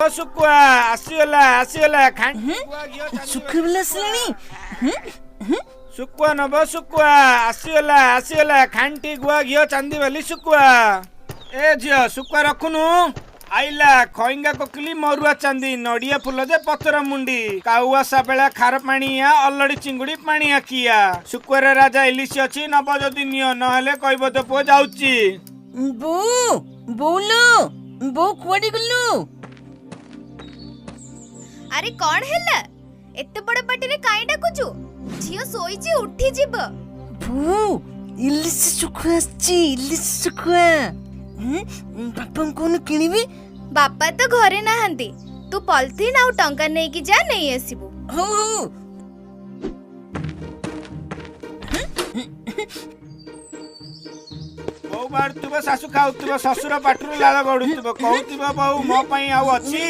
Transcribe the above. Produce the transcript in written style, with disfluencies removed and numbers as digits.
सुकुआ आसीगला आसीगला सुखुला असलानी सुकुआ नब सुकुआ आसीगला आसीगला खांटी गुआ घियो चांदी वाली सुकुआ ए झियो सुकुआ रखुनु आइला खइंगा कोकिली मरुआ चांदी नडिया फुल दे पतर मुंडी काउआ साबेला खार पानिया अलड़ी चिंगुड़ी पानिया किया सुकुआरे राजा इलिसी अछि नब जदि नियो नहले कहबो तो पो जाउची बो बोलो बो कुआडी गल्लू अरे कौन हैला एते बड़ पाटी रे काई डाकुचु झियो सोईची उठी जिब बो इलिसी सुखुआ बापा कोन किनिबी बापा तो घरे नाहंती तू पॉलिथिन आउ टंका नै कि जा नै आसीबू हो बहु बार तुबो सासु खाउतबो ससुर पाटरु लाल गडुतबो कहउतबो बहु मो पई आउ अछि